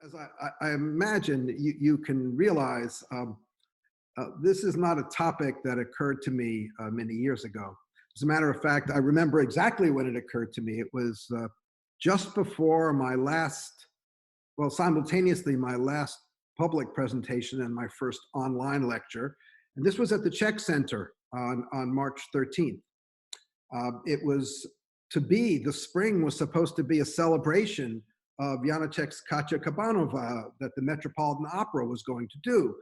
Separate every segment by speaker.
Speaker 1: As I imagine you can realize, this is not a topic that occurred to me many years ago. As a matter of fact, I remember exactly when it occurred to me. It was just before my last, well, simultaneously my last public presentation and my first online lecture. And this was at the Czech Center on March 13th. It was the spring was supposed to be a celebration of Janáček's Katja Kabanova that the Metropolitan Opera was going to do.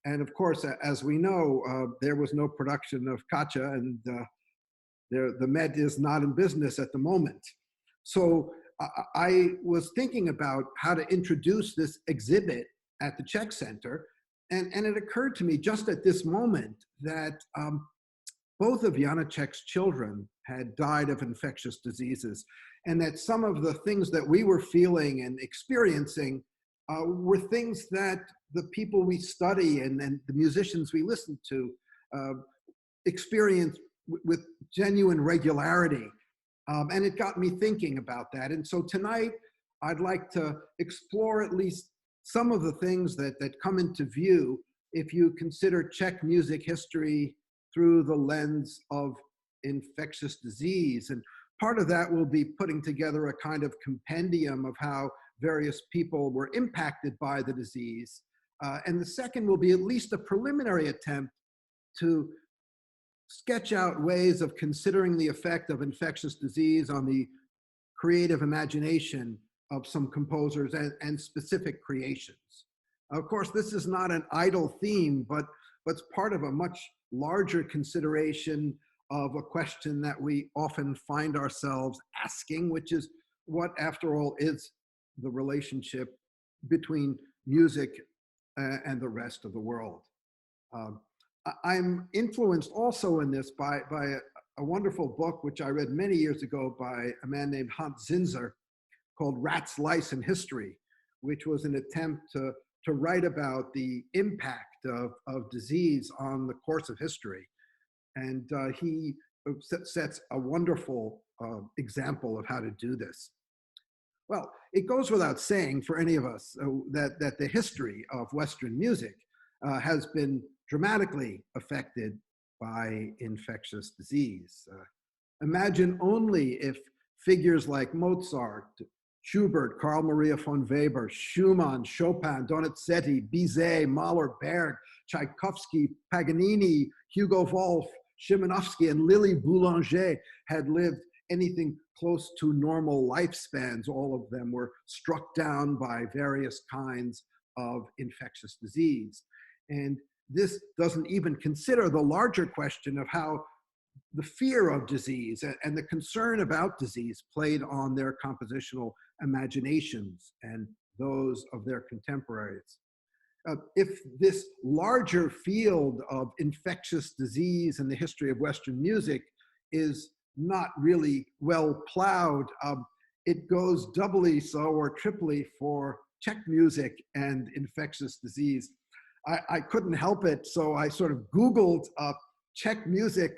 Speaker 1: And of course, as we know, there was no production of Katja, and the Met is not in business at the moment. So I was thinking about how to introduce this exhibit at the Czech Center, and it occurred to me just at this moment that both of Janáček's children had died of infectious diseases, and that some of the things that we were feeling and experiencing were things that the people we study and the musicians we listen to experience with genuine regularity. And it got me thinking about that. And so tonight, I'd like to explore at least some of the things that come into view if you consider Czech music history through the lens of infectious disease. And part of that will be putting together a kind of compendium of how various people were impacted by the disease. And the second will be at least a preliminary attempt to sketch out ways of considering the effect of infectious disease on the creative imagination of some composers and specific creations. Of course, this is not an idle theme, but it's part of a much larger consideration of a question that we often find ourselves asking, which is what, after all, is the relationship between music and the rest of the world. I'm influenced also in this by a wonderful book, which I read many years ago by a man named Hans Zinzer, called Rats, Lice, and History, which was an attempt to write about the impact of disease on the course of history. And he sets a wonderful example of how to do this. Well, it goes without saying for any of us that the history of Western music has been dramatically affected by infectious disease. Imagine only if figures like Mozart, Schubert, Carl Maria von Weber, Schumann, Chopin, Donizetti, Bizet, Mahler, Berg, Tchaikovsky, Paganini, Hugo Wolf, Szymanowski, and Lily Boulanger had lived anything close to normal lifespans. All of them were struck down by various kinds of infectious disease. And this doesn't even consider the larger question of how the fear of disease and the concern about disease played on their compositional imaginations and those of their contemporaries. If this larger field of infectious disease in the history of Western music is not really well plowed, it goes doubly so or triply for Czech music and infectious disease. I couldn't help it, so I sort of Googled Czech music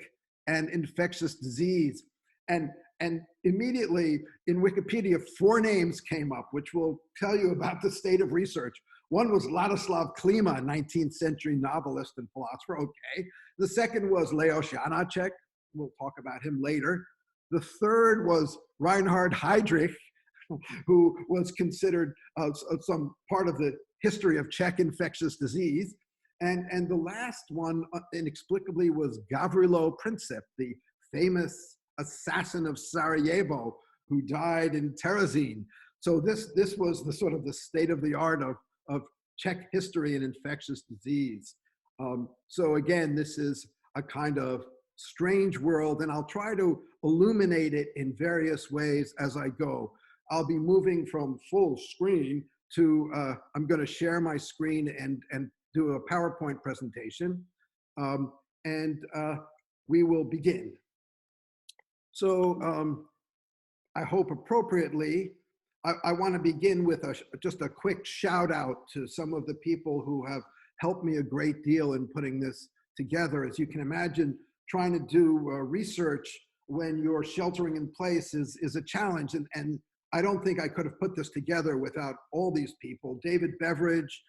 Speaker 1: and infectious disease, and immediately in Wikipedia 4 names came up, which will tell you about the state of research. One was Ladislav Klima, 19th century novelist and philosopher, okay. The second was Leos Janáček, we'll talk about him later. The third was Reinhard Heydrich, who was considered some part of the history of Czech infectious disease. And the last one, inexplicably, was Gavrilo Princip, the famous assassin of Sarajevo, who died in Terezin. So this was the sort of the state of the art of Czech history and infectious disease. So again, this is a kind of strange world, and I'll try to illuminate it in various ways as I go. I'll be moving from full screen to, I'm going to share my screen and do a PowerPoint presentation, and we will begin. So I hope appropriately, I want to begin with just a quick shout out to some of the people who have helped me a great deal in putting this together. As you can imagine, trying to do research when you're sheltering in place is a challenge, and I don't think I could have put this together without all these people. David Beveridge,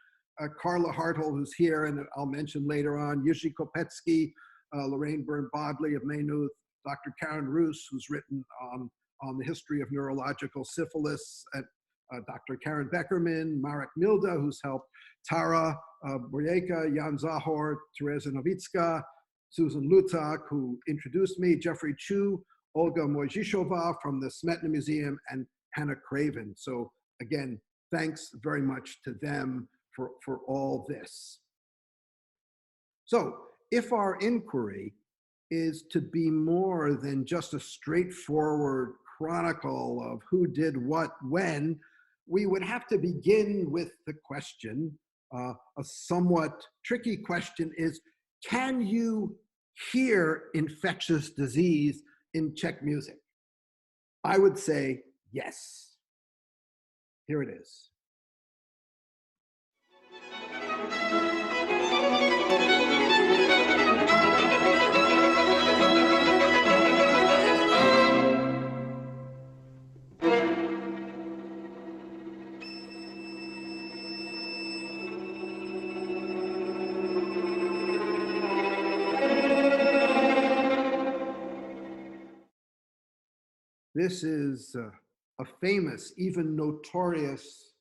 Speaker 1: Carla Hartle, who's here, and I'll mention later on, Jiří Kopetsky, Lorraine Byrne-Bodley of Maynooth, Dr. Karen Roos, who's written on the history of neurological syphilis, and Dr. Karen Beckerman, Marek Milda, who's helped, Tara Borjeka, Jan Zahor, Teresa Novitska, Susan Lutak, who introduced me, Jeffrey Chu, Olga Mojishova from the Smetana Museum, and Hannah Craven. So again, thanks very much to them for all this. So if our inquiry is to be more than just a straightforward chronicle of who did what when, we would have to begin with the question, a somewhat tricky question is, can you hear infectious disease in Czech music? I would say yes. Here it is. This is a famous, even notorious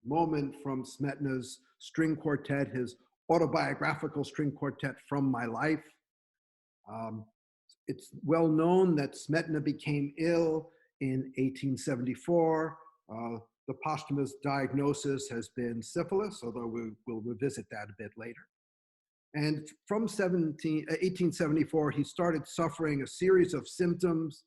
Speaker 1: moment from Smetana's string quartet, his autobiographical string quartet, From My Life. It's well known that Smetana became ill in 1874. The posthumous diagnosis has been syphilis, although we'll revisit that a bit later. And from 1874, he started suffering a series of symptoms,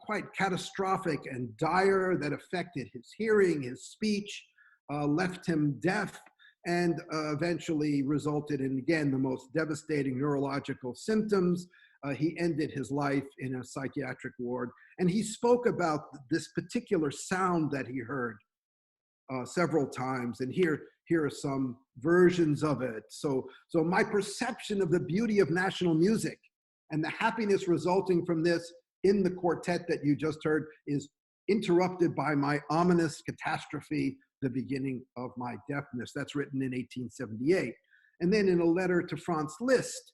Speaker 1: quite catastrophic and dire, that affected his hearing, his speech, left him deaf, and eventually resulted in, again, the most devastating neurological symptoms. He ended his life in a psychiatric ward. And he spoke about this particular sound that he heard several times. And here are some versions of it. So my perception of the beauty of national music and the happiness resulting from this in the quartet that you just heard is interrupted by my ominous catastrophe, the beginning of my deafness. That's written in 1878. And then in a letter to Franz Liszt,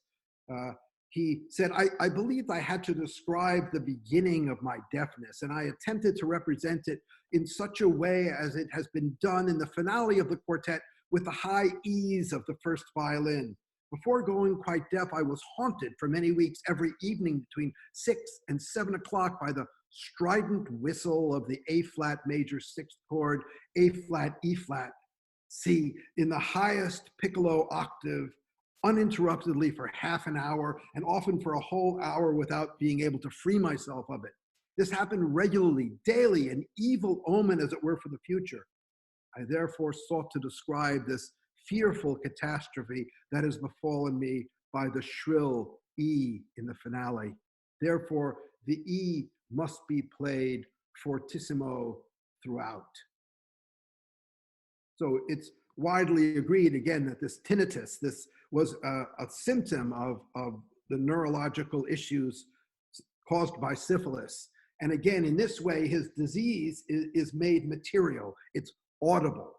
Speaker 1: he said, I believed I had to describe the beginning of my deafness, and I attempted to represent it in such a way as it has been done in the finale of the quartet with the high ease of the first violin. Before going quite deaf, I was haunted for many weeks every evening between 6 and 7 o'clock by the strident whistle of the A-flat major sixth chord, A-flat, E-flat, C, in the highest piccolo octave, uninterruptedly for half an hour, and often for a whole hour without being able to free myself of it. This happened regularly, daily, an evil omen, as it were, for the future. I therefore sought to describe this fearful catastrophe that has befallen me by the shrill E in the finale. Therefore, the E must be played fortissimo throughout. So it's widely agreed, again, that this tinnitus, this was a symptom of the neurological issues caused by syphilis. And again, in this way, his disease is made material. It's audible.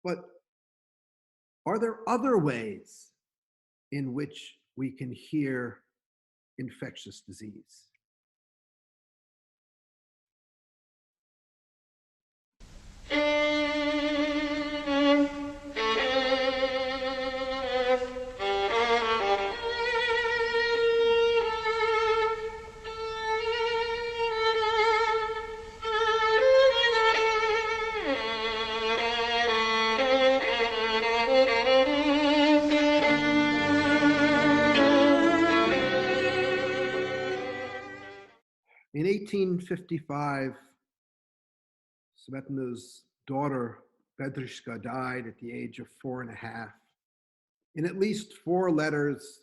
Speaker 1: But are there other ways in which we can hear infectious disease? In 1855, Smetana's daughter, Bedřiška, died at the age of 4.5. In at least 4 letters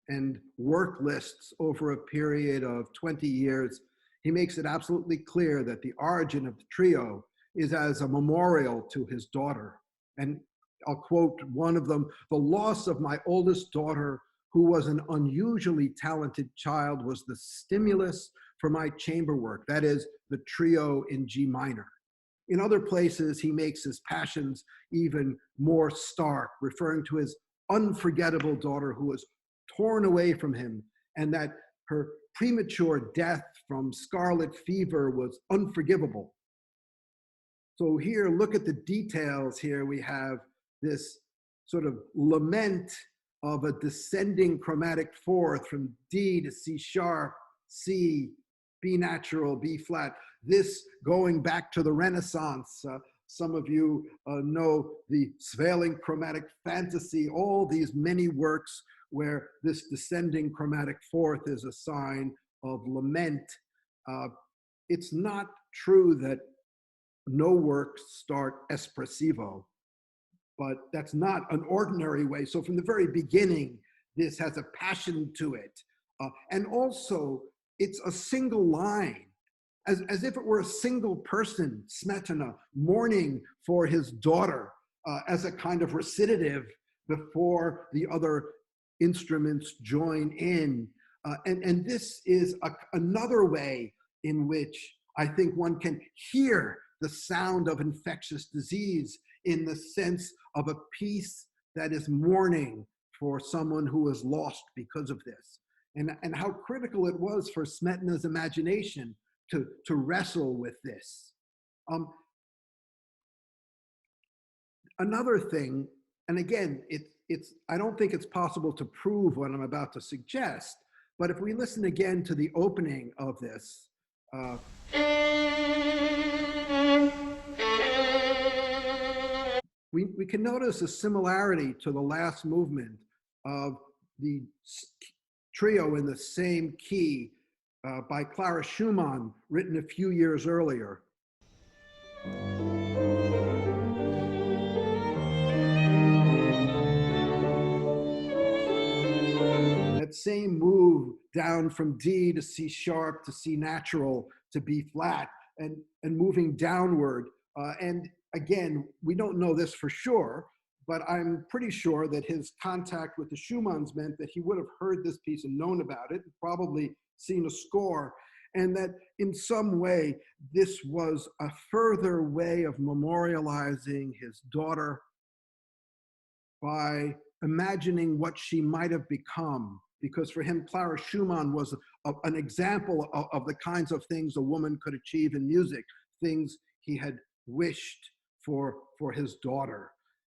Speaker 1: and work lists over a period of 20 years, he makes it absolutely clear that the origin of the trio is as a memorial to his daughter. And I'll quote one of them: "The loss of my oldest daughter, who was an unusually talented child, was the stimulus for my chamber work, that is the trio in G minor. In other places, he makes his passions even more stark, referring to his unforgettable daughter who was torn away from him, and that her premature death from scarlet fever was unforgivable. So here, look at the details here. We have this sort of lament of a descending chromatic fourth from D to C sharp, C, B natural, B flat. This going back to the Renaissance. Some of you know the Svelling chromatic fantasy, all these many works where this descending chromatic fourth is a sign of lament. It's not true that no works start espressivo, but that's not an ordinary way. So from the very beginning, this has a passion to it. And also, it's a single line, as if it were a single person, Smetana, mourning for his daughter as a kind of recitative before the other instruments join in. And this is another way in which I think one can hear the sound of infectious disease in the sense of a piece that is mourning for someone who is lost because of this. And how critical it was for Smetana's imagination to wrestle with this. Another thing, and again, I don't think it's possible to prove what I'm about to suggest, but if we listen again to the opening of this, we can notice a similarity to the last movement of the trio in the same key by Clara Schumann, written a few years earlier. That same move down from D to C sharp to C natural to B flat and moving downward. And again, we don't know this for sure, but I'm pretty sure that his contact with the Schumanns meant that he would have heard this piece and known about it, probably seen a score, and that in some way, this was a further way of memorializing his daughter by imagining what she might have become. Because for him, Clara Schumann was an example of the kinds of things a woman could achieve in music, things he had wished for his daughter.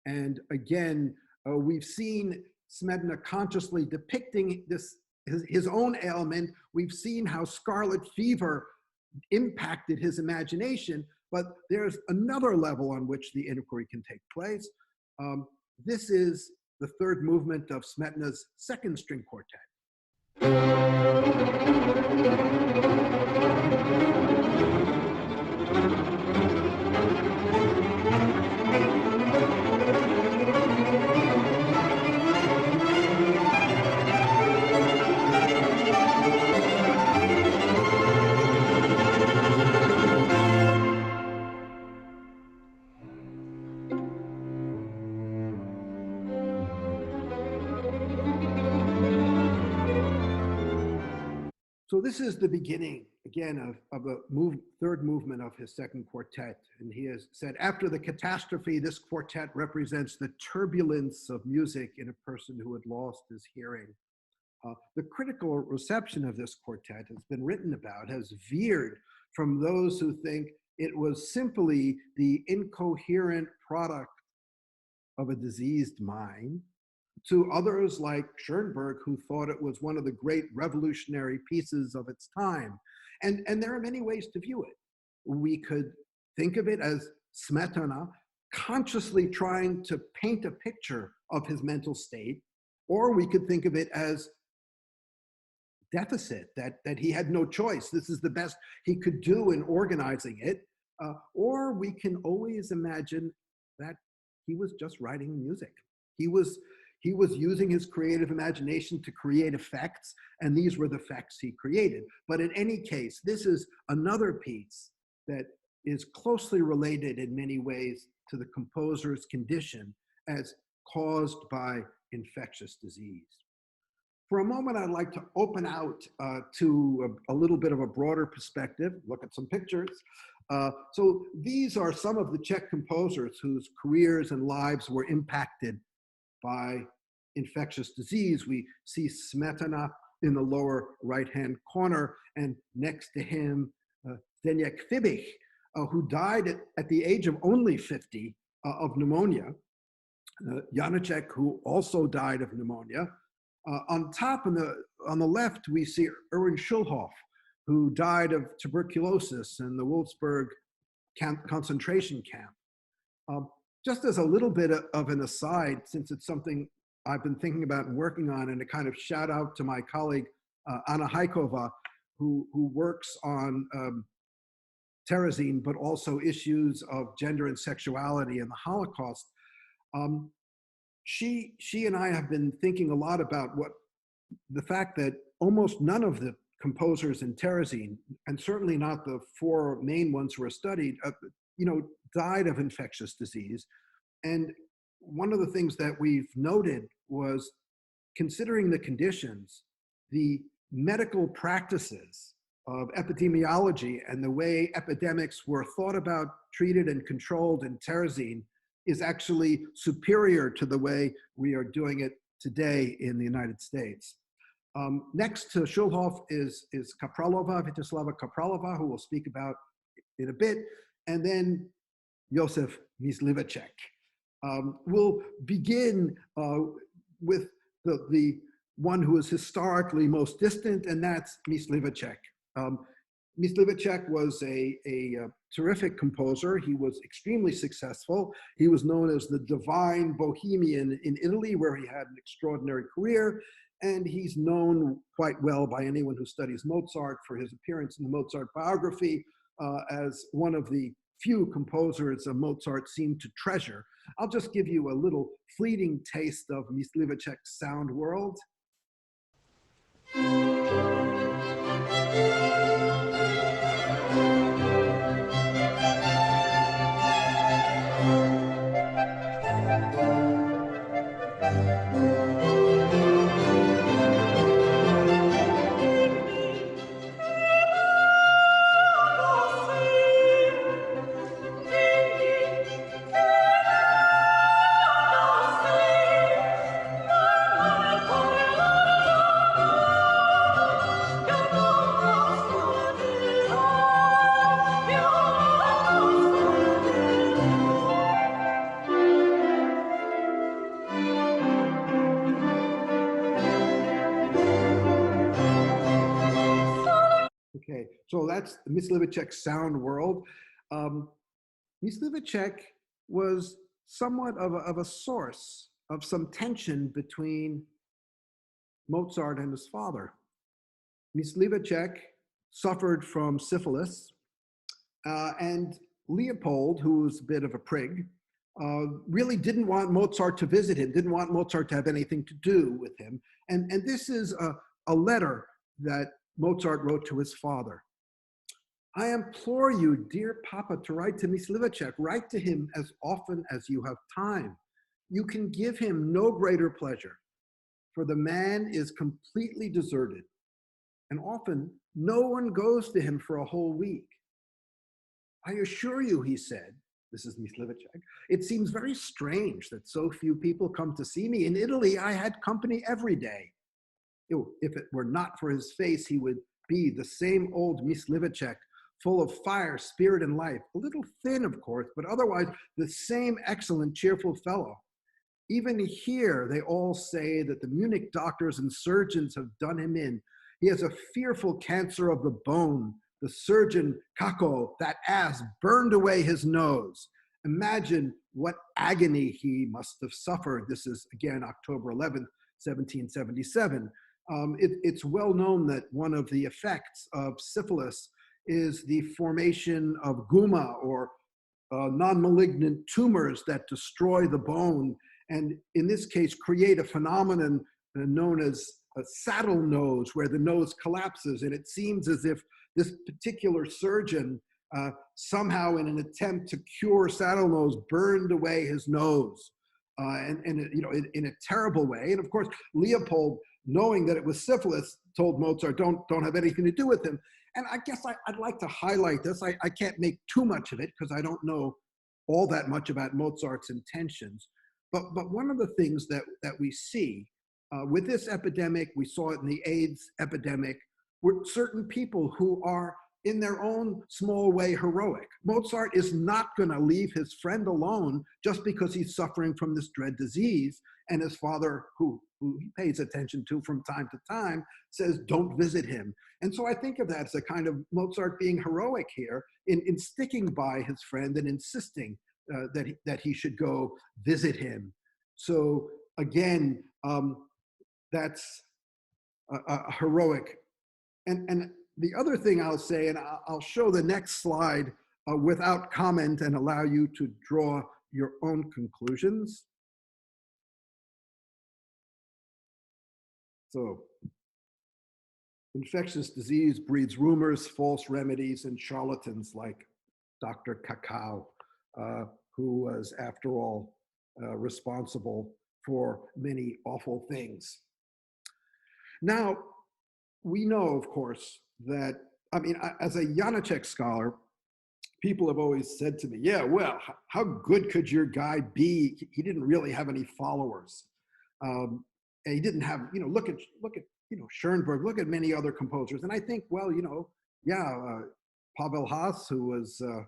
Speaker 1: And again, we've seen Smetana consciously depicting this, his own ailment. We've seen how scarlet fever impacted his imagination, but there's another level on which the inquiry can take place. This is the third movement of Smetana's second string quartet. So this is the beginning, again, of a third movement of his second quartet. And he has said, after the catastrophe, this quartet represents the turbulence of music in a person who had lost his hearing. The critical reception of this quartet has been written about, has veered from those who think it was simply the incoherent product of a diseased mind, to others like Schoenberg, who thought it was one of the great revolutionary pieces of its time. And there are many ways to view it. We could think of it as Smetana consciously trying to paint a picture of his mental state, or we could think of it as deficit, that he had no choice. This is the best he could do in organizing it. Or we can always imagine that he was just writing music. He was using his creative imagination to create effects, and these were the effects he created. But in any case, this is another piece that is closely related in many ways to the composer's condition as caused by infectious disease. For a moment, I'd like to open out to a little bit of a broader perspective, look at some pictures. So these are some of the Czech composers whose careers and lives were impacted by infectious disease. We see Smetana in the lower right-hand corner, and next to him, Zdeněk Fibich, who died at the age of only 50 of pneumonia. Janáček, who also died of pneumonia. On top, on the left, we see Erwin Schulhoff, who died of tuberculosis in the Würzburg concentration camp. Just as a little bit of an aside, since it's something I've been thinking about and working on, and a kind of shout out to my colleague, Anna Hajkova, who works on terrorism, but also issues of gender and sexuality and the Holocaust. She and I have been thinking a lot about the fact that almost none of the composers in terrorism, and certainly not the four main ones who were studied, died of infectious disease. And one of the things that we've noted was, considering the conditions, the medical practices of epidemiology and the way epidemics were thought about, treated, and controlled in terrorism is actually superior to the way we are doing it today in the United States. Next to Schulhoff is Kaprálová, Vítězslava Kaprálová, who we'll speak about in a bit, and then Josef Mysliveček. We'll begin with the one who is historically most distant, and that's Mysliveček. Mysliveček was a terrific composer. He was extremely successful. He was known as the divine bohemian in Italy, where he had an extraordinary career. And he's known quite well by anyone who studies Mozart for his appearance in the Mozart biography as one of the few composers Mozart seemed to treasure. I'll just give you a little fleeting taste of Mysliveček's sound world. Okay, so that's Mysliveček's sound world. Mysliveček was somewhat of a source of some tension between Mozart and his father. Mysliveček suffered from syphilis, and Leopold, who was a bit of a prig, really didn't want Mozart to visit him, didn't want Mozart to have anything to do with him. And this is a letter that Mozart wrote to his father. I implore you, dear Papa, to write to Mysliveček. Write to him as often as you have time. You can give him no greater pleasure, for the man is completely deserted, and often no one goes to him for a whole week. I assure you, he said, this is Mysliveček, it seems very strange that so few people come to see me. In Italy, I had company every day. If it were not for his face, he would be the same old Mysliveček, full of fire, spirit, and life. A little thin, of course, but otherwise the same excellent, cheerful fellow. Even here, they all say that the Munich doctors and surgeons have done him in. He has a fearful cancer of the bone. The surgeon, Kako, that ass, burned away his nose. Imagine what agony he must have suffered. This is, again, October 11th, 1777. It's well known that one of the effects of syphilis is the formation of guma, or non-malignant tumors that destroy the bone, and in this case create a phenomenon known as a saddle nose, where the nose collapses. And it seems as if this particular surgeon somehow, in an attempt to cure saddle nose, burned away his nose, in a terrible way. And of course, Leopold knowing that it was syphilis, told Mozart, don't have anything to do with him. And I guess I'd like to highlight this. I can't make too much of it because I don't know all that much about Mozart's intentions. But one of the things that we see with this epidemic, we saw it in the AIDS epidemic, were certain people who are in their own small way heroic. Mozart is not going to leave his friend alone just because he's suffering from this dread disease, and his father, who he pays attention to from time to time, says don't visit him. And so I think of that as a kind of Mozart being heroic here in sticking by his friend and insisting that he should go visit him. So again, that's a heroic. And the other thing I'll say, and I'll show the next slide without comment and allow you to draw your own conclusions. So, infectious disease breeds rumors, false remedies, and charlatans like Dr. Cacao, who was, after all, responsible for many awful things. Now, we know, of course, that, I mean, as a Janáček scholar, people have always said to me, yeah, well, how good could your guy be? He didn't really have any followers. And he didn't have, look at Schoenberg, look at many other composers. And I think, well, Pavel Haas, who was a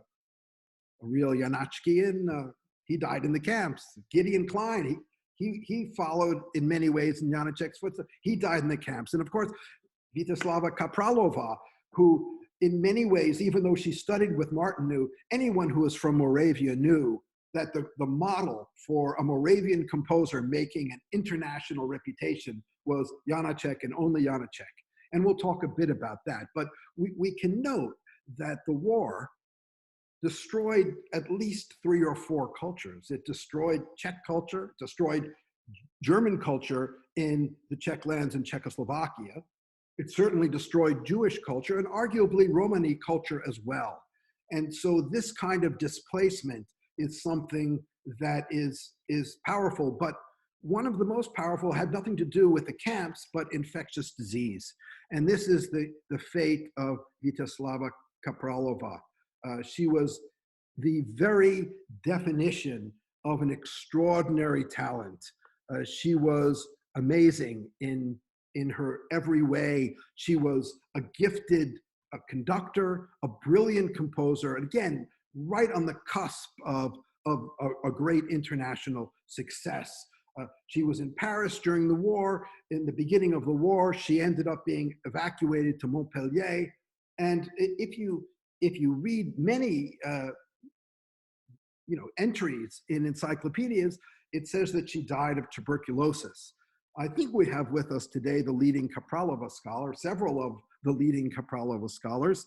Speaker 1: real Janáčkian, he died in the camps. Gideon Klein, he followed in many ways in Janáček's footsteps. He died in the camps. And of course, Vítězslava Kaprálová, who in many ways, even though she studied with Martin, knew anyone who was from Moravia knew that the model for a Moravian composer making an international reputation was Janáček and only Janáček. And we'll talk a bit about that. But we can note that the war destroyed at least 3 or 4 cultures. It destroyed Czech culture, destroyed German culture in the Czech lands in Czechoslovakia. It certainly destroyed Jewish culture and arguably Romani culture as well. And so this kind of displacement is something that is powerful, but one of the most powerful had nothing to do with the camps, but infectious disease. And this is the fate of Vítězslava Kaprálová. She was the very definition of an extraordinary talent. She was amazing in her every way. She was a gifted conductor, a brilliant composer, and again, right on the cusp of a great international success. She was in Paris during the war. In the beginning of the war, she ended up being evacuated to Montpellier. And if you read many entries in encyclopedias, it says that she died of tuberculosis. I think we have with us today the leading Kaprálová scholar, several of the leading Kaprálová scholars.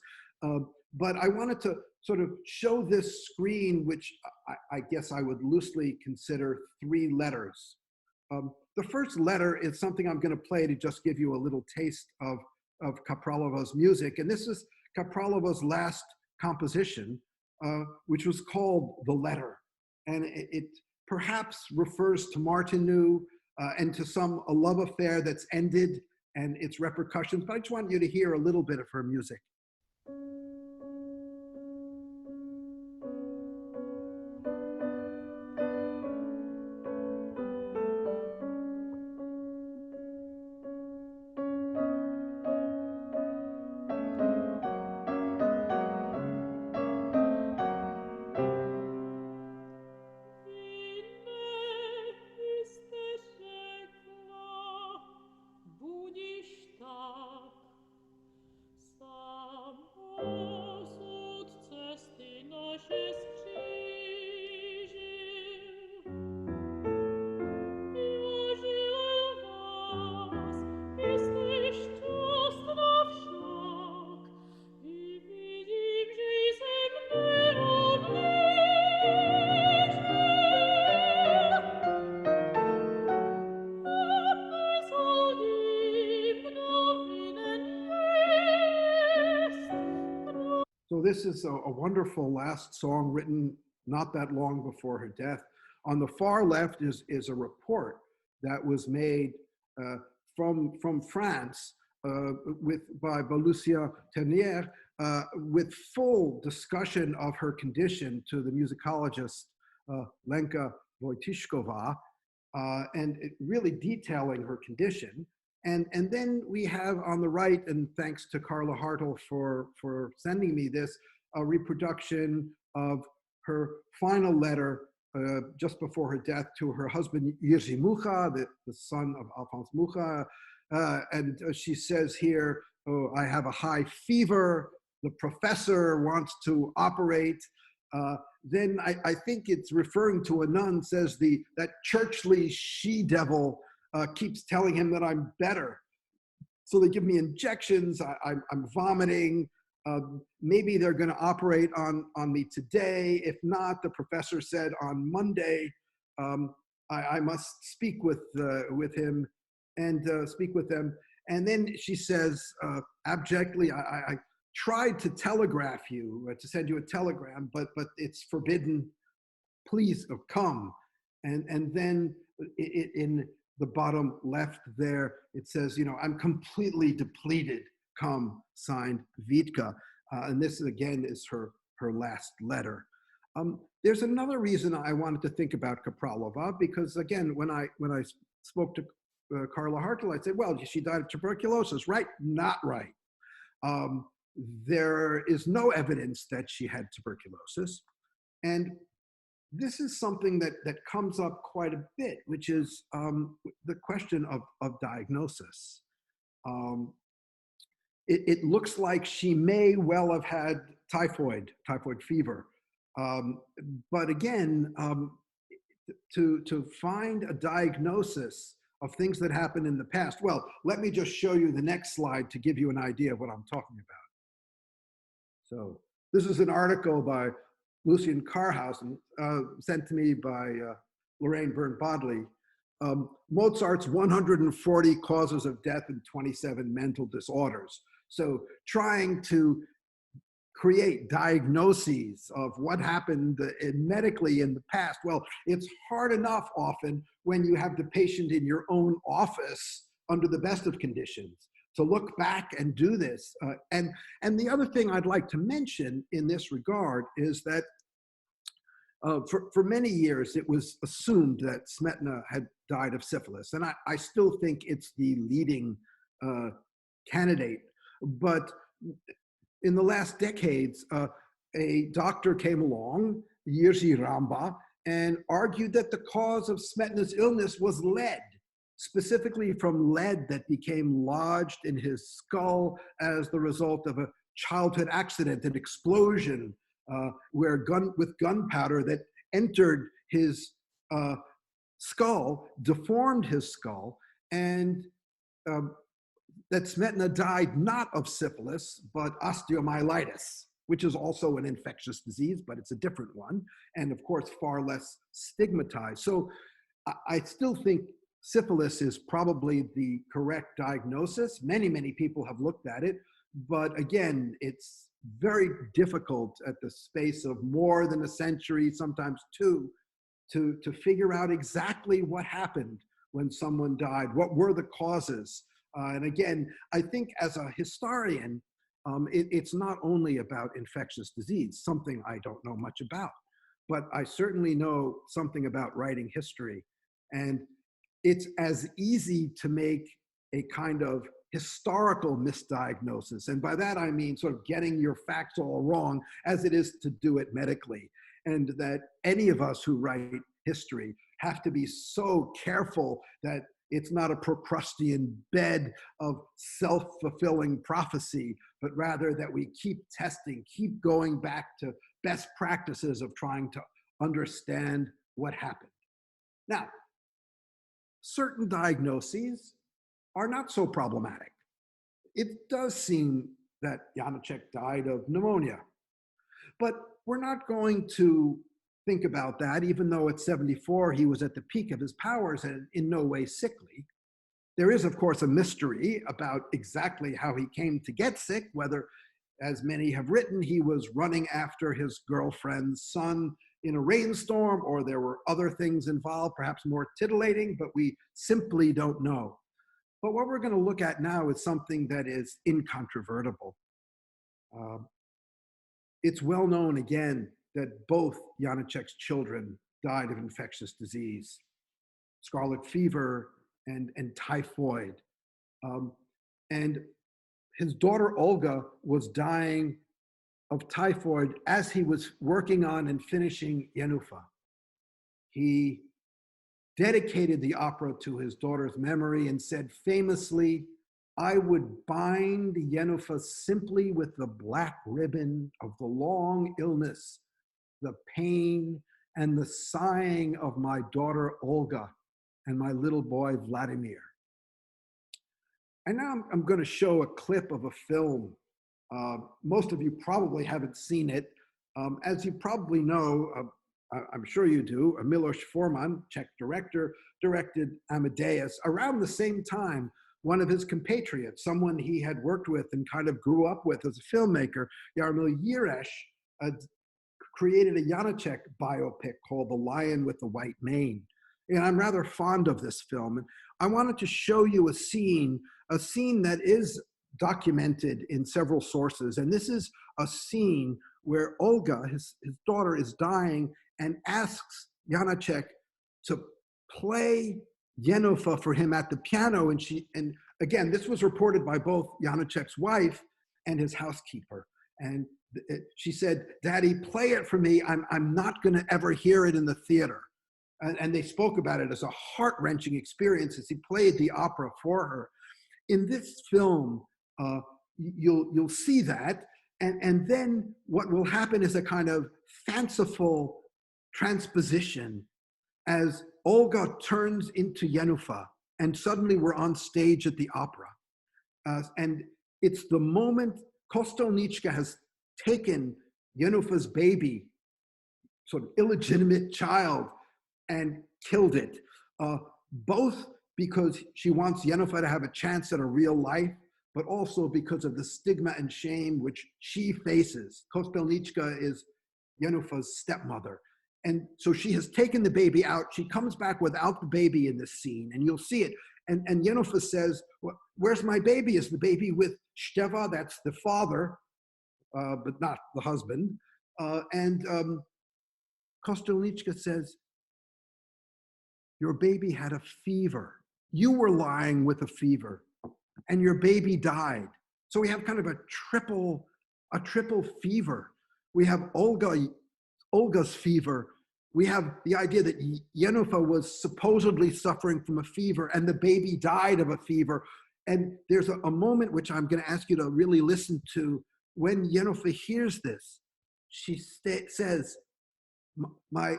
Speaker 1: But I wanted to sort of show this screen, which I guess I would loosely consider 3 letters. The first letter is something I'm going to play to just give you a little taste of Kaprálová's music. And this is Kaprálová's last composition, which was called The Letter. And it perhaps refers to Martinu and to a love affair that's ended and its repercussions. But I just want you to hear a little bit of her music. So this is a wonderful last song written not that long before her death. On the far left is a report that was made from France by Lucia Ternier with full discussion of her condition to the musicologist Lenka Wojtyszkova, and really detailing her condition. And then we have on the right, and thanks to Carla Hartl for sending me this, a reproduction of her final letter just before her death to her husband Jiří Mucha, the son of Alphonse Mucha. And she says here, oh, I have a high fever, the professor wants to operate. Then I think it's referring to a nun, says that churchly she-devil keeps telling him that I'm better. So they give me injections, I'm vomiting. Maybe they're going to operate on me today. If not, the professor said on Monday, I must speak with him and speak with them. And then she says abjectly, I tried to telegraph you, to send you a telegram, but it's forbidden. Please come. And then in the bottom left there, it says, I'm completely depleted. Come, signed Vitka. And this again is her last letter. There's another reason I wanted to think about Kaprálová, because again, when I spoke to Carla Hartl, I said, well, she died of tuberculosis, right? Not right. There is no evidence that she had tuberculosis. And this is something that comes up quite a bit, which is the question of diagnosis. It looks like she may well have had typhoid fever. But again, to find a diagnosis of things that happened in the past, well, let me just show you the next slide to give you an idea of what I'm talking about. So this is an article by Lucien Carhausen, sent to me by Lorraine Byrne-Bodley. Mozart's 140 causes of death and 27 mental disorders. So trying to create diagnoses of what happened medically in the past. Well, it's hard enough often when you have the patient in your own office under the best of conditions to look back and do this. And the other thing I'd like to mention in this regard is that for many years, it was assumed that Smetana had died of syphilis. And I still think it's the leading candidate. But in the last decades, a doctor came along, Jiří Ramba, and argued that the cause of Smetana's illness was lead, specifically from lead that became lodged in his skull as the result of a childhood accident, an explosion with gunpowder that entered his skull, deformed his skull, and that Smetana died not of syphilis, but osteomyelitis, which is also an infectious disease, but it's a different one, and of course, far less stigmatized. So I still think syphilis is probably the correct diagnosis. Many, many people have looked at it, but again, it's very difficult at the space of more than a century, sometimes two, to figure out exactly what happened when someone died, what were the causes. And again, I think as a historian, it's not only about infectious disease, something I don't know much about, but I certainly know something about writing history. And it's as easy to make a kind of historical misdiagnosis. And by that, I mean sort of getting your facts all wrong as it is to do it medically. And that any of us who write history have to be so careful that it's not a Procrustean bed of self-fulfilling prophecy, but rather that we keep testing, keep going back to best practices of trying to understand what happened. Now, certain diagnoses are not so problematic. It does seem that Janáček died of pneumonia, but we're not going to think about that, even though at 74 he was at the peak of his powers and in no way sickly. There is, of course, a mystery about exactly how he came to get sick, whether, as many have written, he was running after his girlfriend's son in a rainstorm, or there were other things involved, perhaps more titillating, but we simply don't know. But what we're going to look at now is something that is incontrovertible. It's well known, again, that both Janáček's children died of infectious disease, scarlet fever and typhoid. And his daughter Olga was dying of typhoid as he was working on and finishing Jenůfa. He dedicated the opera to his daughter's memory and said famously, "I would bind Jenůfa simply with the black ribbon of the long illness, the pain, and the sighing of my daughter Olga and my little boy Vladimir." And now I'm going to show a clip of a film. Most of you probably haven't seen it. As you probably know, I'm sure you do, Miloš Forman, Czech director, directed Amadeus. Around the same time, one of his compatriots, someone he had worked with and kind of grew up with as a filmmaker, Jaromír Jireš, created a Janáček biopic called The Lion with the White Mane. And I'm rather fond of this film. And I wanted to show you a scene that is documented in several sources. And this is a scene where Olga, his daughter, is dying and asks Janáček to play Jenůfa for him at the piano. And again, this was reported by both Janáček's wife and his housekeeper. And she said, "Daddy, play it for me. I'm not going to ever hear it in the theater." And they spoke about it as a heart-wrenching experience as he played the opera for her. In this film, you'll see that. And then what will happen is a kind of fanciful transposition as Olga turns into Jenůfa, and suddenly we're on stage at the opera. And it's the moment Kostelníčka has taken Jenůfa's baby, sort of illegitimate child, and killed it, both because she wants Jenůfa to have a chance at a real life, but also because of the stigma and shame which she faces. Kostelníčka is Jenůfa's stepmother. And so she has taken the baby out. She comes back without the baby in this scene, and you'll see it. And Jenůfa says, "Well, where's my baby? Is the baby with Števa?" That's the father, but not the husband. And Kostelníčka says, "Your baby had a fever. You were lying with a fever, and your baby died." So we have kind of a triple fever. We have Olga's fever. We have the idea that Jenůfa was supposedly suffering from a fever, and the baby died of a fever. And there's a moment which I'm going to ask you to really listen to. When Jenůfa hears this, she says, my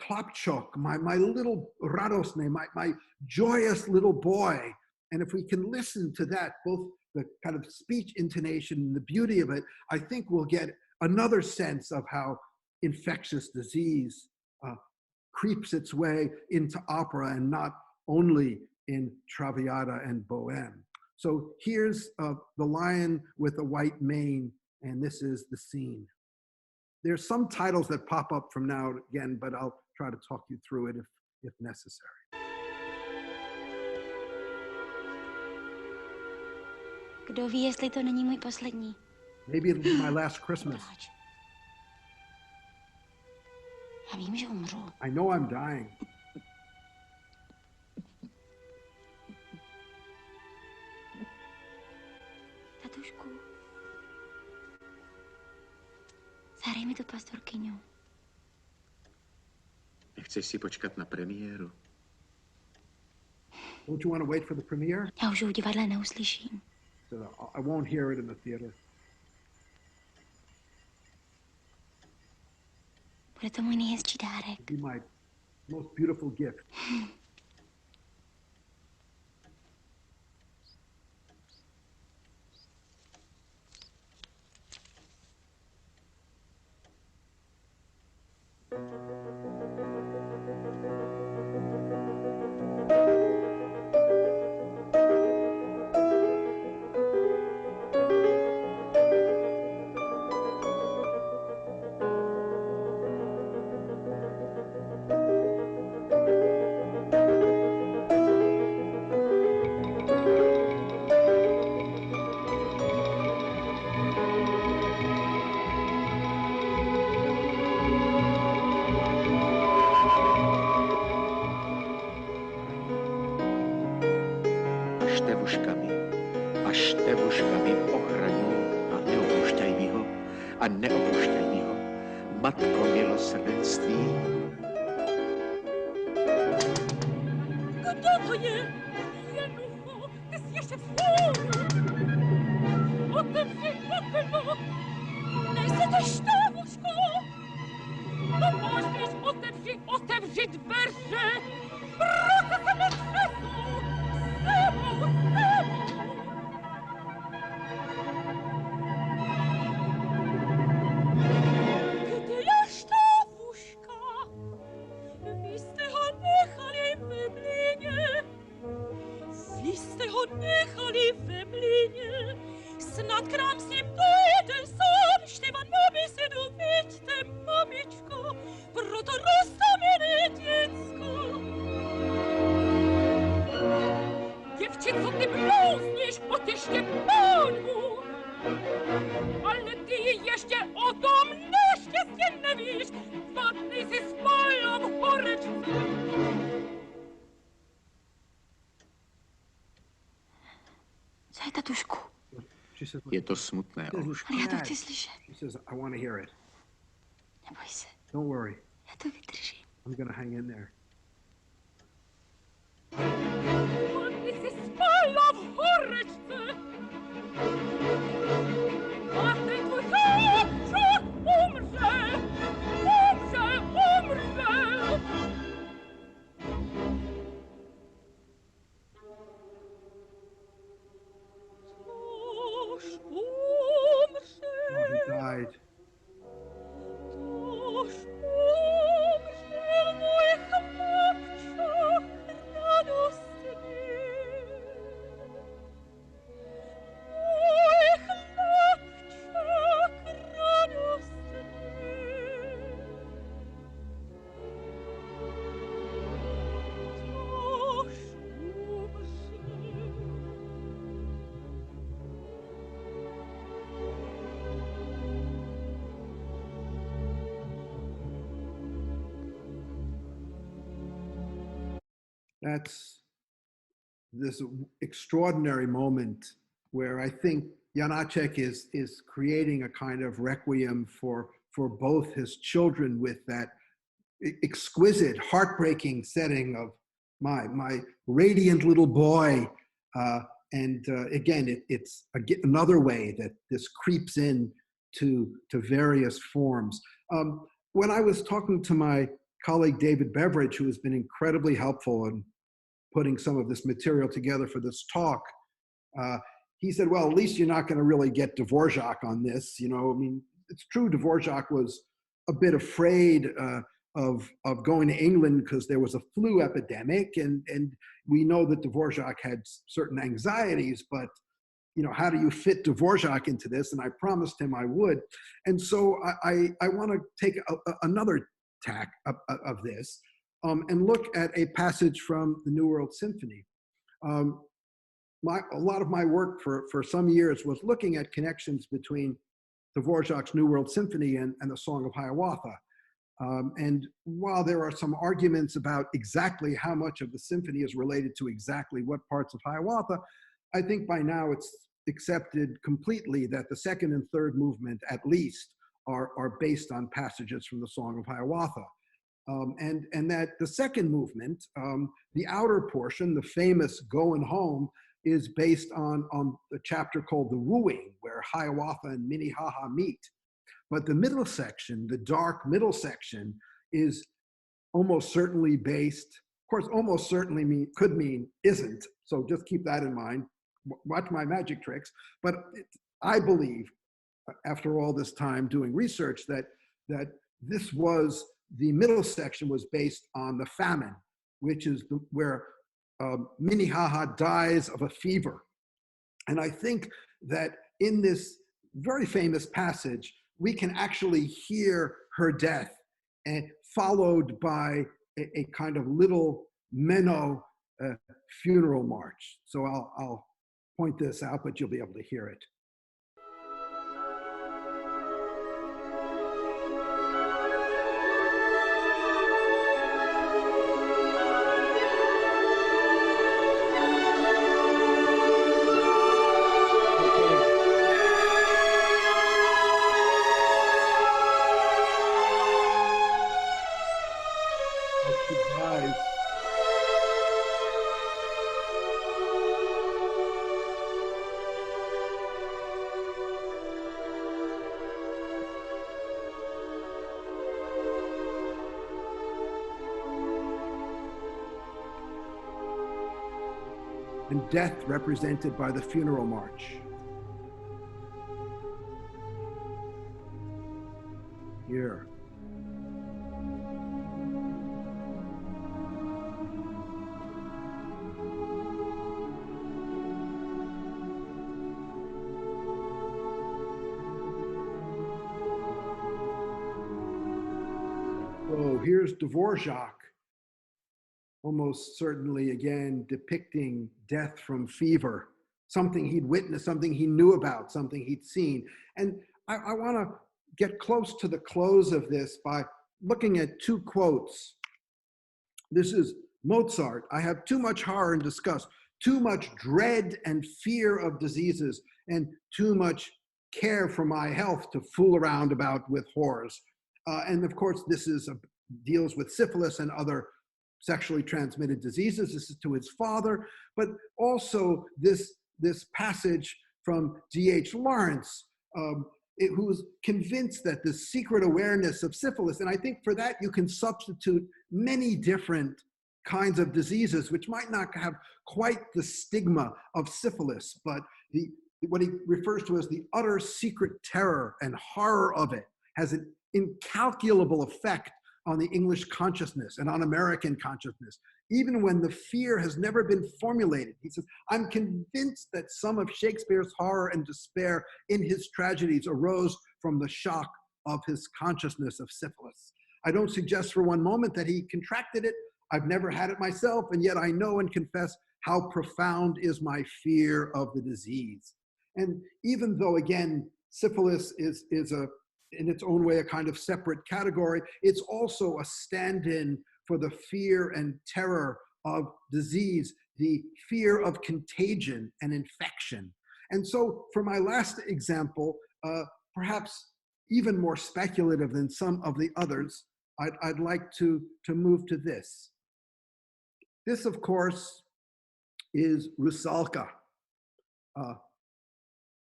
Speaker 1: chlapčok, my little radosny, my joyous little boy." And if we can listen to that, both the kind of speech intonation and the beauty of it, I think we'll get another sense of how infectious disease creeps its way into opera and not only in Traviata and Bohème. So here's The Lion with the White Mane, and this is the scene. There's some titles that pop up from now and again, but I'll try to talk you through it if necessary.
Speaker 2: Kdo ví, jestli to není můj poslední?
Speaker 1: Maybe it'll be my last Christmas.
Speaker 2: Proč? Já vím, že umřu.
Speaker 1: I know I'm dying.
Speaker 2: Tatušku, zahraj mi tu pastorkyňu.
Speaker 3: Nechceš si počkat na premiéru?
Speaker 1: Don't you want to wait for the premiere?
Speaker 2: Já už ji v divadle neuslyším.
Speaker 1: So I won't hear it in the theater.
Speaker 2: Bude to můj nejhezčí dárek.
Speaker 1: It'll be my most beautiful gift.
Speaker 3: števuškami. A števuškami ochraňuj a neopušťaj mi ho. A neopušťaj mi ho. Matko milosrdenství.
Speaker 4: Kdo to je? Jenucho, ty jsi ještě vzhůru. Otevři okno. Nejsi to štávuško. Pomůžeš, otevři dveře. Proto se mi třesou. Sebou. Kde je štávuška? Vy jste ho nechali ve mlýně. Ve mlýně. Snad k nám s ním dojde sám. Štěvan mami se dověďte, mamičko. Proto roztomené děcko. Děvčico, ty blouzníš, potěště pánvu. Ale ty ještě o tom neštěstě nevíš. 2 dny si spala v horečce.
Speaker 2: Co je, tatušku?
Speaker 3: Je to smutné, Olško.
Speaker 2: Ale já to chci slyšet.
Speaker 1: She says, I want to hear it.
Speaker 2: Neboj se,
Speaker 1: Don't worry.
Speaker 2: já to vydržím.
Speaker 1: I'm going to hang in there.
Speaker 4: Ty jsi spala v horečce. A ten tvůj chlapček umře.
Speaker 1: He died. That's this extraordinary moment where I think Janáček is creating a kind of requiem for both his children with that exquisite, heartbreaking setting of my radiant little boy. Again, it's another way that this creeps in to various forms. When I was talking to my colleague David Beveridge, who has been incredibly helpful in putting some of this material together for this talk, he said, well, at least you're not going to really get Dvořák on this. You know, I mean, it's true Dvořák was a bit afraid of going to England because there was a flu epidemic, and we know that Dvořák had certain anxieties, but you know, how do you fit Dvořák into this? And I promised him I would. And so I want to take another tack of this and look at a passage from the New World Symphony. A lot of my work for some years was looking at connections between Dvořák's New World Symphony and the Song of Hiawatha. And while there are some arguments about exactly how much of the symphony is related to exactly what parts of Hiawatha, I think by now it's accepted completely that the second and third movement, at least, are based on passages from the Song of Hiawatha. And that the second movement, the outer portion, the famous Going Home, is based on a chapter called The Wooing, where Hiawatha and Minnehaha meet. But the middle section, the dark middle section, is almost certainly based, of course, almost certainly could mean isn't. So just keep that in mind. Watch my magic tricks. But I believe, after all this time doing research, that this was, the middle section was based on the famine, which is where Minnehaha dies of a fever. And I think that in this very famous passage, we can actually hear her death, and followed by a kind of little Menno funeral march. So I'll point this out, but you'll be able to hear it. and death represented by the funeral march. Here. Oh, here's Dvořák, almost certainly again depicting death from fever, something he'd witnessed, something he knew about, something he'd seen. And I want to get close to the close of this by looking at two quotes. This is Mozart. I have too much horror and disgust, too much dread and fear of diseases, and too much care for my health to fool around about with horrors. And of course, this deals with syphilis and other sexually transmitted diseases. This is to his father, but also this passage from D.H. Lawrence, who's convinced that the secret awareness of syphilis, and I think for that you can substitute many different kinds of diseases, which might not have quite the stigma of syphilis, but what he refers to as the utter secret terror and horror of it has an incalculable effect on the English consciousness and on American consciousness, even when the fear has never been formulated. He says, I'm convinced that some of Shakespeare's horror and despair in his tragedies arose from the shock of his consciousness of syphilis. I don't suggest for one moment that he contracted it. I've never had it myself, and yet I know and confess how profound is my fear of the disease. And even though, again, syphilis is in its own way, a kind of separate category, it's also a stand-in for the fear and terror of disease, the fear of contagion and infection. And so for my last example, perhaps even more speculative than some of the others, I'd like to move to this. This, of course, is Rusalka.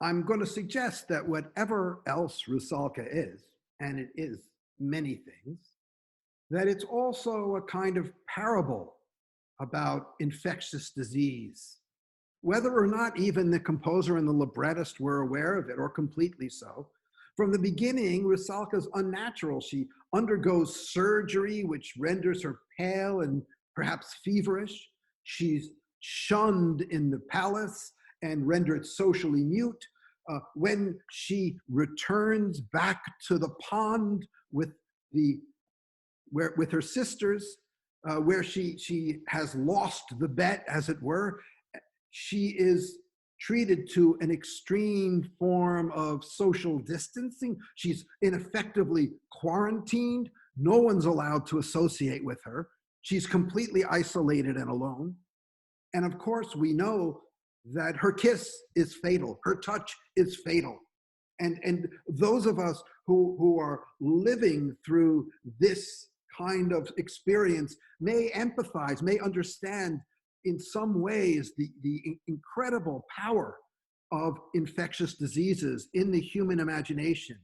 Speaker 1: I'm going to suggest that whatever else Rusalka is, and it is many things, that it's also a kind of parable about infectious disease. Whether or not even the composer and the librettist were aware of it, or completely so, from the beginning, Rusalka's unnatural. She undergoes surgery, which renders her pale and perhaps feverish. She's shunned in the palace and rendered socially mute. When she returns back to the pond with her sisters, where she has lost the bet, as it were, she is treated to an extreme form of social distancing. She's ineffectively quarantined. No one's allowed to associate with her. She's completely isolated and alone. And of course, we know that her kiss is fatal. Her touch is fatal. And those of us who are living through this kind of experience may empathize, may understand in some ways the incredible power of infectious diseases in the human imagination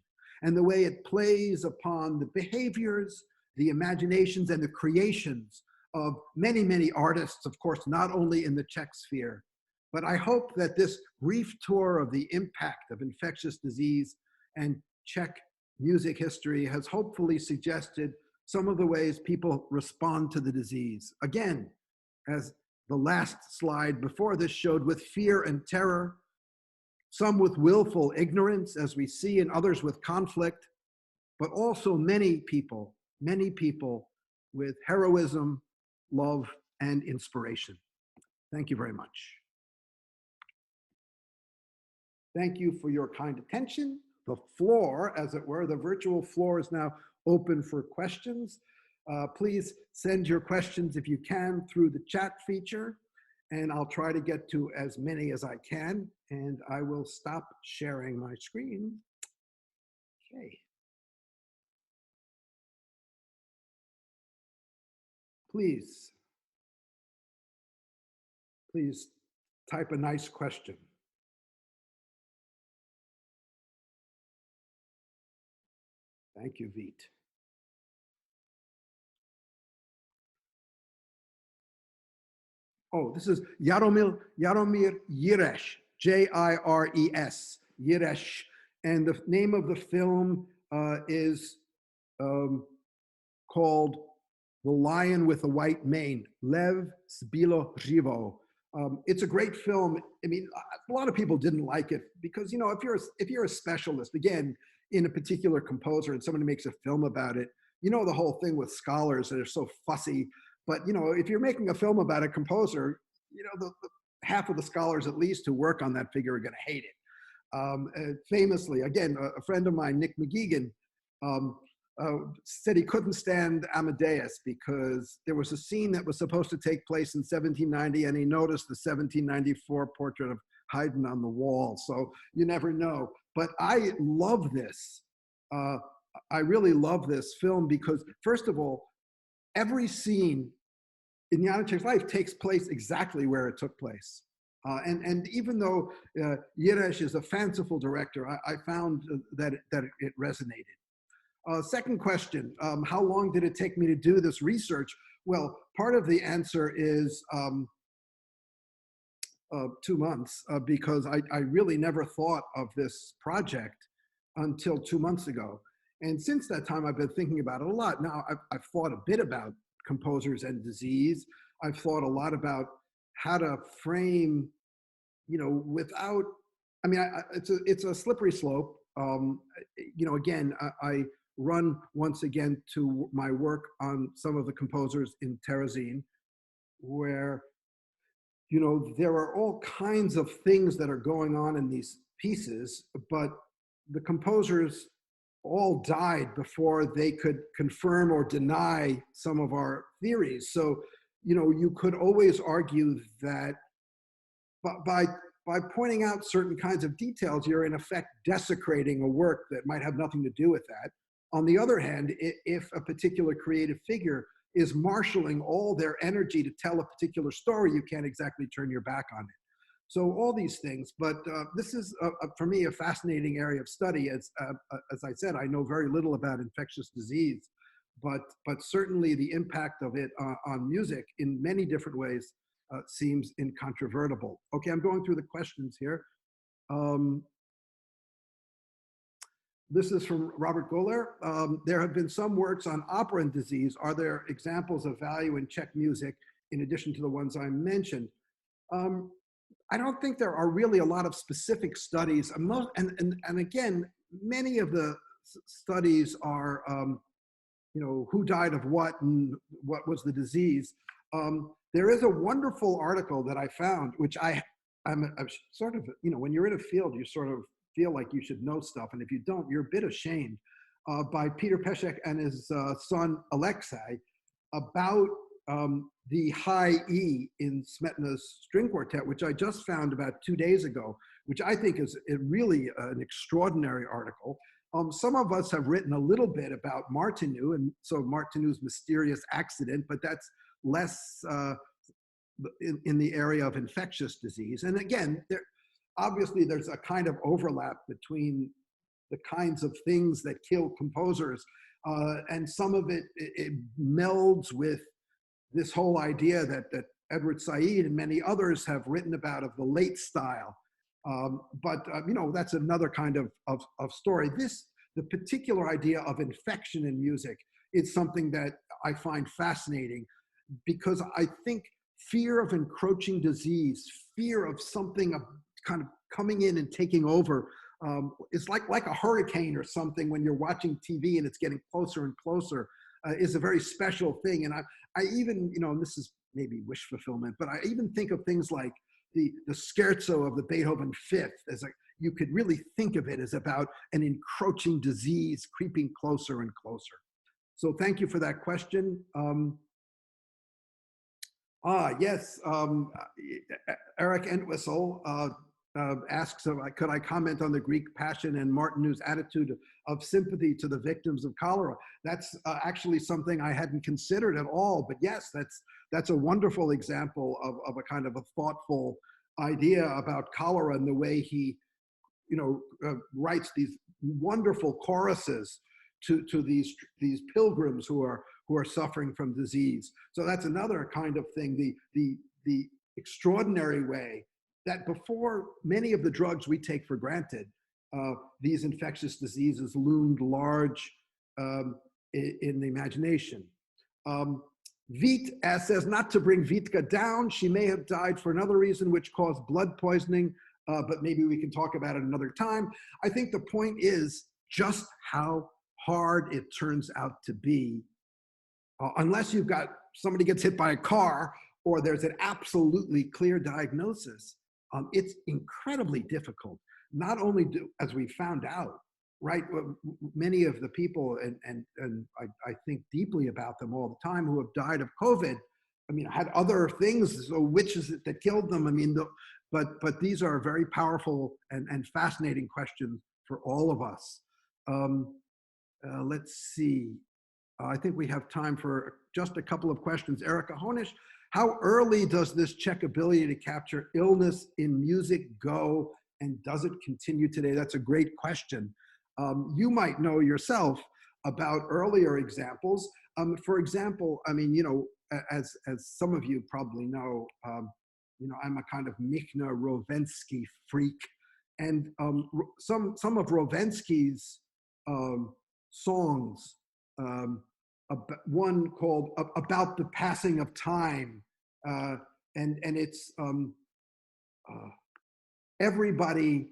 Speaker 1: and the way it plays upon the behaviors, the imaginations, and the creations of many, many artists, of course, not only in the Czech sphere. But I hope that this brief tour of the impact of infectious disease and Czech music history has hopefully suggested some of the ways people respond to the disease. Again, as the last slide before this showed, with fear and terror, some with willful ignorance, as we see, and others with conflict, but also many people with heroism, love, and inspiration. Thank you very much. Thank you for your kind attention. The floor, as it were, the virtual floor is now open for questions. Please send your questions if you can through the chat feature, and I'll try to get to as many as I can, and I will stop sharing my screen. Okay. Please type a nice question. Thank you, Veet. Oh, this is Jaromir Jires, Jires, Jires. And the name of the film is called The Lion with the White Mane, Lev s Bilo Živo. It's a great film. I mean, a lot of people didn't like it because, you know, if you're a specialist, again, in a particular composer and somebody makes a film about it, you know, the whole thing with scholars that are so fussy. But, you know, if you're making a film about a composer, you know, the half of the scholars at least who work on that figure are going to hate it. Famously, again, a friend of mine, Nick McGeegan, said he couldn't stand Amadeus because there was a scene that was supposed to take place in 1790 and he noticed the 1794 portrait of Haydn on the wall. So you never know. But I love this. I really love this film because, first of all, every scene in Janáček's life takes place exactly where it took place. And even though Jires is a fanciful director, I found that it resonated. Second question, how long did it take me to do this research? Well, part of the answer is 2 months because I really never thought of this project until 2 months ago. And since that time, I've been thinking about it a lot. Now, I've thought a bit about composers and disease. I've thought a lot about how to frame, you know, without, I mean, it's a slippery slope. You know, again, I run once again to my work on some of the composers in Terezín, where, you know, there are all kinds of things that are going on in these pieces, but the composers all died before they could confirm or deny some of our theories. So, you know, you could always argue that by pointing out certain kinds of details, you're in effect desecrating a work that might have nothing to do with that. On the other hand, if a particular creative figure is marshaling all their energy to tell a particular story, you can't exactly turn your back on it. So all these things, but this is, for me, a fascinating area of study. As I said, I know very little about infectious disease, but certainly the impact of it on music in many different ways seems incontrovertible. Okay, I'm going through the questions here. This is from Robert Goller. There have been some works on opera and disease. Are there examples of value in Czech music in addition to the ones I mentioned? I don't think there are really a lot of specific studies. And again, many of the studies are, you know, who died of what and what was the disease. There is a wonderful article that I found, which I'm sort of, you know, when you're in a field, you sort of feel like you should know stuff. And if you don't, you're a bit ashamed, by Peter Pešek and his son, Alexei, about the high E in Smetana's string quartet, which I just found about 2 days ago, which I think is really an extraordinary article. Some of us have written a little bit about Martinu, and so Martinu's mysterious accident, but that's less in the area of infectious disease. And again, obviously there's a kind of overlap between the kinds of things that kill composers, and some of it melds with this whole idea that Edward Said and many others have written about of the late style. But you know, that's another kind of story. The particular idea of infection in music is something that I find fascinating, because I think fear of encroaching disease, fear of something kind of coming in and taking over, it's like a hurricane or something when you're watching TV and it's getting closer and closer, is a very special thing. And I even, you know, and this is maybe wish fulfillment, but I even think of things like the scherzo of the Beethoven Fifth as you could really think of it as about an encroaching disease creeping closer and closer. So thank you for that question. Yes, Eric Entwistle asks, could I comment on the Greek Passion and Martinu's attitude of sympathy to the victims of cholera? That's actually something I hadn't considered at all, but yes, that's a wonderful example of a kind of a thoughtful idea about cholera and the way he, you know, writes these wonderful choruses to these pilgrims who are suffering from disease. So that's another kind of thing. The extraordinary way that before many of the drugs we take for granted, these infectious diseases loomed large in the imagination. Vít says not to bring Vítka down. She may have died for another reason, which caused blood poisoning, but maybe we can talk about it another time. I think the point is just how hard it turns out to be, unless you've got somebody gets hit by a car or there's an absolutely clear diagnosis. It's incredibly difficult. Not only as we found out, right? Many of the people, and I think deeply about them all the time, who have died of COVID, I mean, had other things, so which is it that killed them? I mean, but these are very powerful and fascinating questions for all of us. Let's see. I think we have time for just a couple of questions. Erica Honish, how early does this Czech ability to capture illness in music go, and does it continue today? That's a great question. You might know yourself about earlier examples. For example, I mean, you know, as some of you probably know, you know, I'm a kind of Michna Rovensky freak, and some of Rovensky's songs, one called "About the Passing of Time," and it's everybody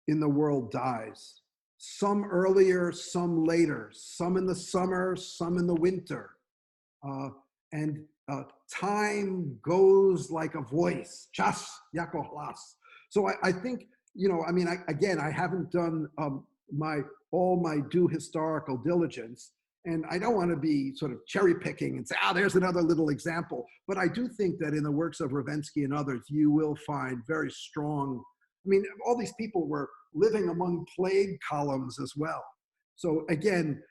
Speaker 1: in the world dies. Some earlier, some later, some in the summer, some in the winter. And time goes like a voice, čas jako hlas. So I think, you know, I mean, I haven't done all my due historical diligence, and I don't want to be sort of cherry picking and say, there's another little example. But I do think that in the works of Rovensky and others, you will find very strong, I mean, all these people were living among plague columns as well. So again,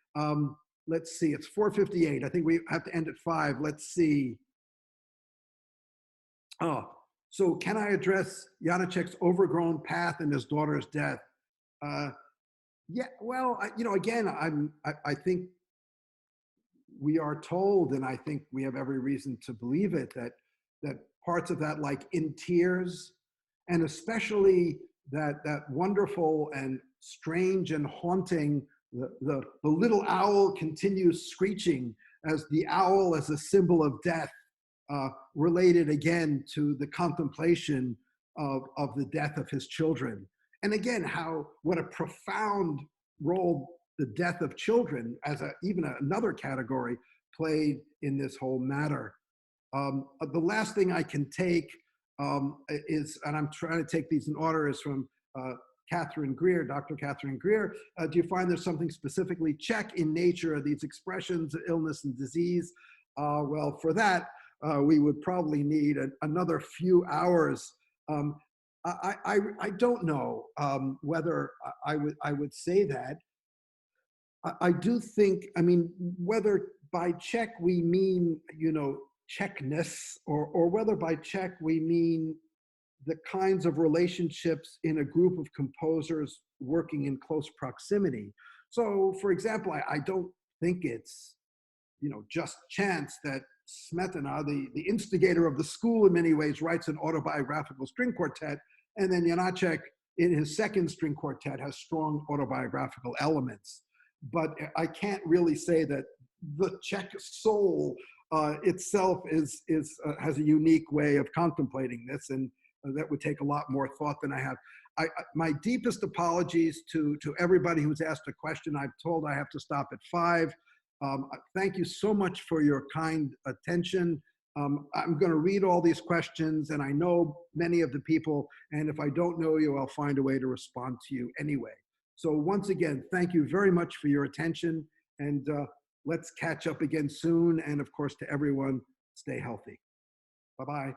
Speaker 1: let's see, it's 4:58. I think we have to end at 5. Let's see. So can I address Janáček's overgrown path and his daughter's death? Yeah, well, you know, again, I think we are told, and I think we have every reason to believe it, that parts of that, like In Tears, and especially that wonderful and strange and haunting, the little owl continues screeching, as the owl as a symbol of death, related again to the contemplation of the death of his children. And again, what a profound role the death of children as even another category played in this whole matter. The last thing I can take is, and I'm trying to take these in order, is from Catherine Greer, Dr. Catherine Greer. Do you find there's something specifically Czech in nature of these expressions of illness and disease? Well, for that, we would probably need another few hours. I don't know whether I would say that. I do think, I mean, whether by Czech we mean, you know, Czechness, or whether by Czech we mean the kinds of relationships in a group of composers working in close proximity. So, for example, I don't think it's, you know, just chance that Smetana, the instigator of the school in many ways, writes an autobiographical string quartet, and then Janáček in his second string quartet has strong autobiographical elements. But I can't really say that the Czech soul itself has a unique way of contemplating this, and that would take a lot more thought than I have. My deepest apologies to everybody who's asked a question. I'm told I have to stop at 5. Thank you so much for your kind attention. I'm going to read all these questions, and I know many of the people, and if I don't know you, I'll find a way to respond to you anyway. So once again, thank you very much for your attention, and let's catch up again soon. And of course, to everyone, stay healthy. Bye-bye.